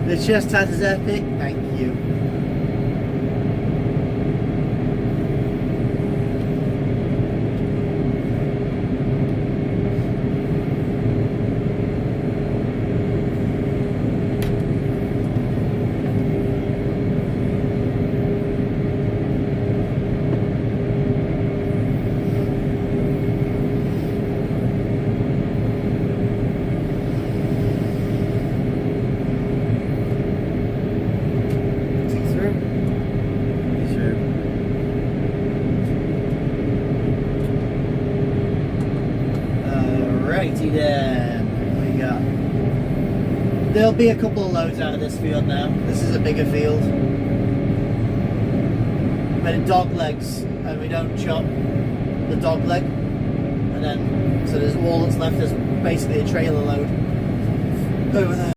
The chest hat is epic, thank you. Righty then, what we got? There'll be a couple of loads out of this field now. This is a bigger field. Made of dog legs, and we don't chop the dog leg. And then, so there's all that's left is basically a trailer load over there.